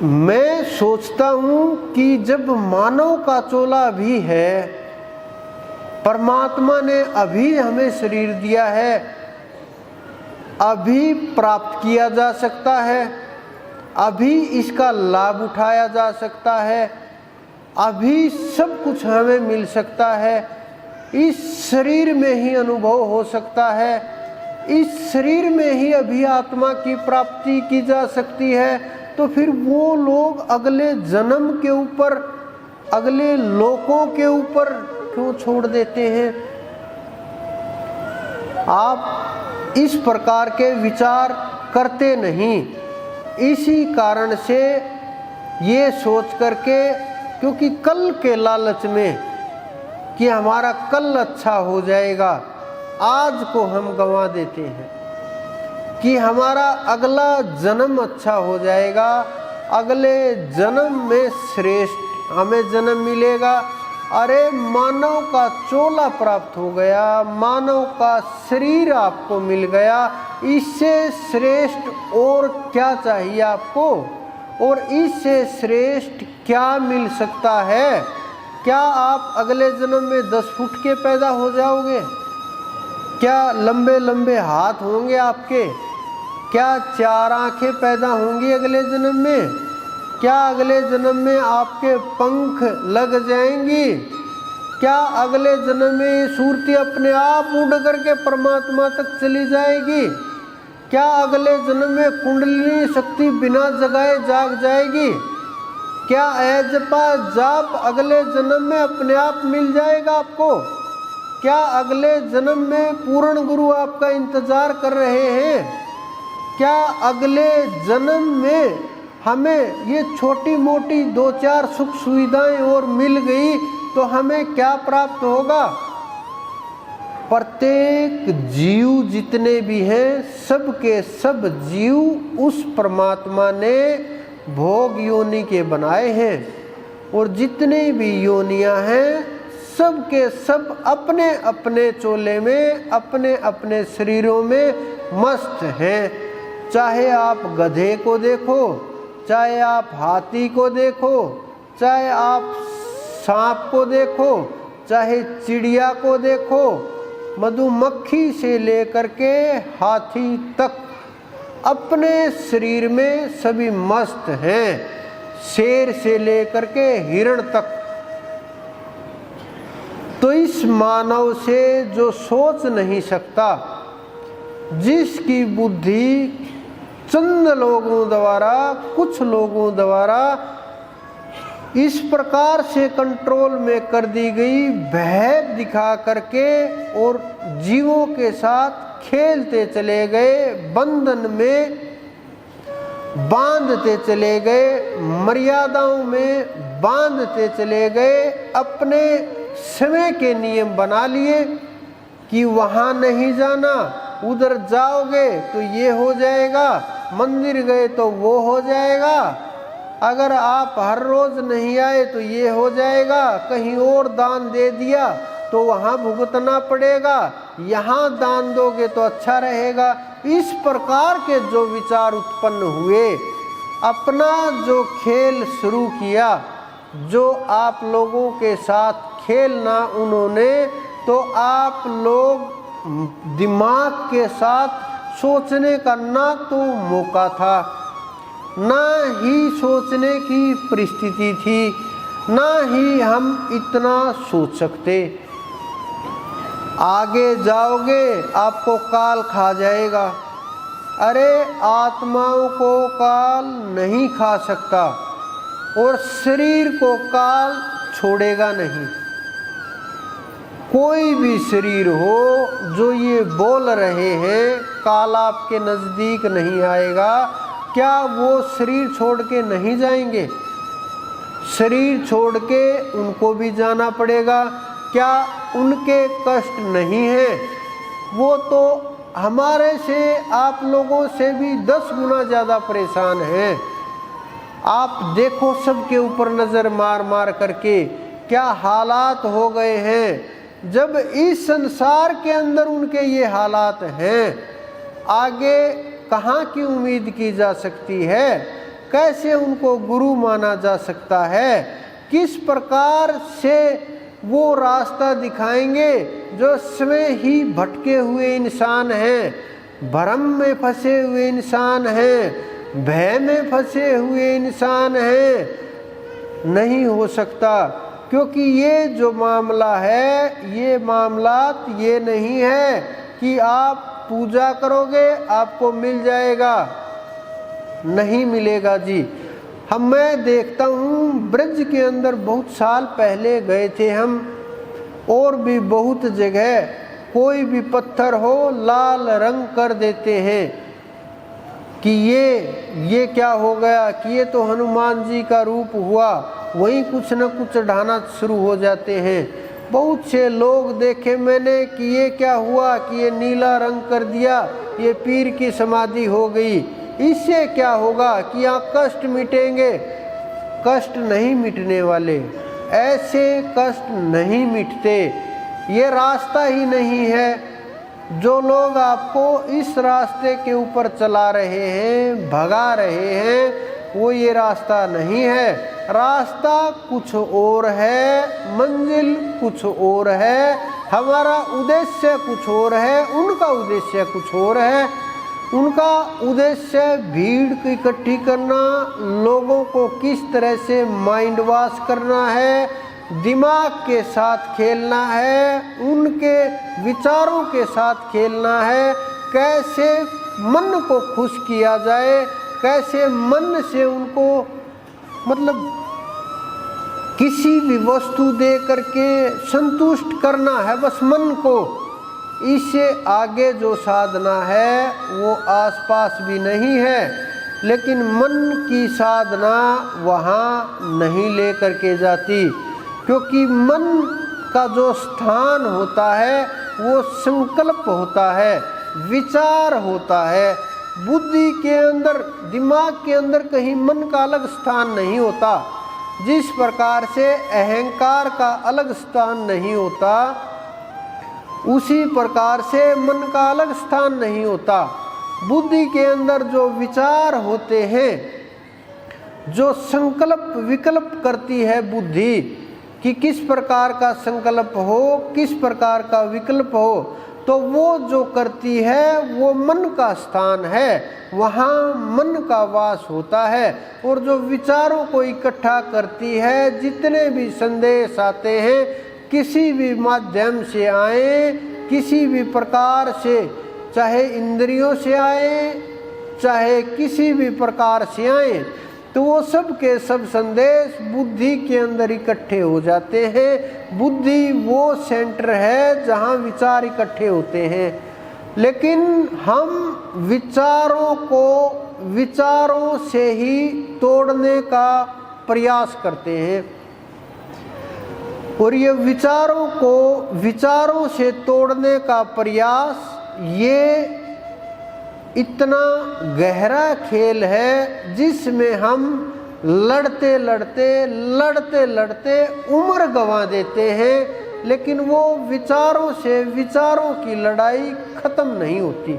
मैं सोचता हूँ कि जब मानव का चोला भी है, परमात्मा ने अभी हमें शरीर दिया है, अभी प्राप्त किया जा सकता है, अभी इसका लाभ उठाया जा सकता है, अभी सब कुछ हमें मिल सकता है, इस शरीर में ही अनुभव हो सकता है, इस शरीर में ही अभी आत्मा की प्राप्ति की जा सकती है, तो फिर वो लोग अगले जन्म के ऊपर, अगले लोकों के ऊपर क्यों छोड़ देते हैं? आप इस प्रकार के विचार करते नहीं। इसी कारण से ये सोच करके, क्योंकि कल के लालच में कि हमारा कल अच्छा हो जाएगा, आज को हम गंवा देते हैं कि हमारा अगला जन्म अच्छा हो जाएगा, अगले जन्म में श्रेष्ठ हमें जन्म मिलेगा। अरे मानव का चोला प्राप्त हो गया, मानव का शरीर आपको मिल गया, इससे श्रेष्ठ और क्या चाहिए आपको? और इससे श्रेष्ठ क्या मिल सकता है? क्या आप अगले जन्म में 10 फुट के पैदा हो जाओगे? क्या लंबे लंबे हाथ होंगे आपके? क्या 4 आंखें पैदा होंगी अगले जन्म में? क्या अगले जन्म में आपके पंख लग जाएंगी? क्या अगले जन्म में ये सूरती अपने आप उड़ करके परमात्मा तक चली जाएगी? क्या अगले जन्म में कुंडलिनी शक्ति बिना जगाए जाग जाएगी? क्या एजपा जाप अगले जन्म में अपने आप मिल जाएगा आपको? क्या अगले जन्म में पूर्ण गुरु आपका इंतजार कर रहे हैं? क्या अगले जन्म में हमें ये छोटी मोटी 2-4 सुख सुविधाएं और मिल गई तो हमें क्या प्राप्त होगा? प्रत्येक जीव जितने भी हैं, सब के सब जीव उस परमात्मा ने भोग योनि के बनाए हैं, और जितने भी योनियां हैं सब के सब अपने अपने चोले में, अपने अपने शरीरों में मस्त हैं। चाहे आप गधे को देखो, चाहे आप हाथी को देखो, चाहे आप सांप को देखो, चाहे चिड़िया को देखो, मधुमक्खी से लेकर के हाथी तक अपने शरीर में सभी मस्त हैं, शेर से लेकर के हिरण तक। तो इस मानव से जो सोच नहीं सकता, जिसकी बुद्धि चंद लोगों द्वारा, कुछ लोगों द्वारा इस प्रकार से कंट्रोल में कर दी गई, भय दिखा करके और जीवों के साथ खेलते चले गए, बंधन में बांधते चले गए, मर्यादाओं में बांधते चले गए, अपने समय के नियम बना लिए कि वहाँ नहीं जाना, उधर जाओगे तो ये हो जाएगा, मंदिर गए तो वो हो जाएगा, अगर आप हर रोज नहीं आए तो ये हो जाएगा, कहीं और दान दे दिया तो वहाँ भुगतना पड़ेगा, यहाँ दान दोगे तो अच्छा रहेगा। इस प्रकार के जो विचार उत्पन्न हुए, अपना जो खेल शुरू किया, जो आप लोगों के साथ खेलना उन्होंने, तो आप लोग दिमाग के साथ सोचने का ना तो मौका था, ना ही सोचने की परिस्थिति थी, ना ही हम इतना सोच सकते। आगे जाओगे आपको काल खा जाएगा। अरे आत्माओं को काल नहीं खा सकता, और शरीर को काल छोड़ेगा नहीं। कोई भी शरीर हो जो ये बोल रहे हैं काल आपके नज़दीक नहीं आएगा, क्या वो शरीर छोड़ के नहीं जाएंगे? शरीर छोड़ के उनको भी जाना पड़ेगा। क्या उनके कष्ट नहीं है? वो तो हमारे से, आप लोगों से भी 10 गुना ज़्यादा परेशान हैं। आप देखो सबके ऊपर नज़र मार मार करके क्या हालात हो गए हैं। जब इस संसार के अंदर उनके ये हालात हैं, आगे कहाँ की उम्मीद की जा सकती है? कैसे उनको गुरु माना जा सकता है? किस प्रकार से वो रास्ता दिखाएंगे जो स्वयं ही भटके हुए इंसान हैं, भ्रम में फंसे हुए इंसान हैं, भय में फंसे हुए इंसान हैं? नहीं हो सकता, क्योंकि ये जो मामला है, ये मामलात ये नहीं है कि आप पूजा करोगे आपको मिल जाएगा, नहीं मिलेगा जी। मैं देखता हूँ ब्रज के अंदर बहुत साल पहले गए थे हम, और भी बहुत जगह कोई भी पत्थर हो लाल रंग कर देते हैं कि ये क्या हो गया, कि ये तो हनुमान जी का रूप हुआ, वहीं कुछ न कुछ ढाना शुरू हो जाते हैं। बहुत से लोग देखे मैंने कि ये क्या हुआ, कि ये नीला रंग कर दिया, ये पीर की समाधि हो गई, इससे क्या होगा कि यहाँ कष्ट मिटेंगे। कष्ट नहीं मिटने वाले, ऐसे कष्ट नहीं मिटते, ये रास्ता ही नहीं है। जो लोग आपको इस रास्ते के ऊपर चला रहे हैं, भगा रहे हैं, वो ये रास्ता नहीं है। रास्ता कुछ और है, मंजिल कुछ और है, हमारा उद्देश्य कुछ और है, उनका उद्देश्य कुछ और है। उनका उद्देश्य भीड़ को इकट्ठी करना, लोगों को किस तरह से माइंड वॉश करना है, दिमाग के साथ खेलना है, उनके विचारों के साथ खेलना है, कैसे मन को खुश किया जाए, कैसे मन से उनको मतलब किसी भी वस्तु दे करके संतुष्ट करना है बस मन को। इससे आगे जो साधना है वो आसपास भी नहीं है, लेकिन मन की साधना वहाँ नहीं ले करके जाती, क्योंकि मन का जो स्थान होता है वो संकल्प होता है, विचार होता है। बुद्धि के अंदर, दिमाग के अंदर कहीं मन का अलग स्थान नहीं होता। जिस प्रकार से अहंकार का अलग स्थान नहीं होता, उसी प्रकार से मन का अलग स्थान नहीं होता। बुद्धि के अंदर जो विचार होते हैं, जो संकल्प विकल्प करती है बुद्धि कि किस प्रकार का संकल्प हो, किस प्रकार का विकल्प हो, तो वो जो करती है वो मन का स्थान है, वहाँ मन का वास होता है। और जो विचारों को इकट्ठा करती है, जितने भी संदेश आते हैं, किसी भी माध्यम से आए, किसी भी प्रकार से, चाहे इंद्रियों से आए, चाहे किसी भी प्रकार से आए, तो वो सब के सब संदेश बुद्धि के अंदर इकट्ठे हो जाते हैं। बुद्धि वो सेंटर है जहाँ विचार इकट्ठे होते हैं। लेकिन हम विचारों को विचारों से ही तोड़ने का प्रयास करते हैं, और ये विचारों को विचारों से तोड़ने का प्रयास ये इतना गहरा खेल है जिसमें हम लड़ते लड़ते उम्र गंवा देते हैं, लेकिन वो विचारों से विचारों की लड़ाई खत्म नहीं होती।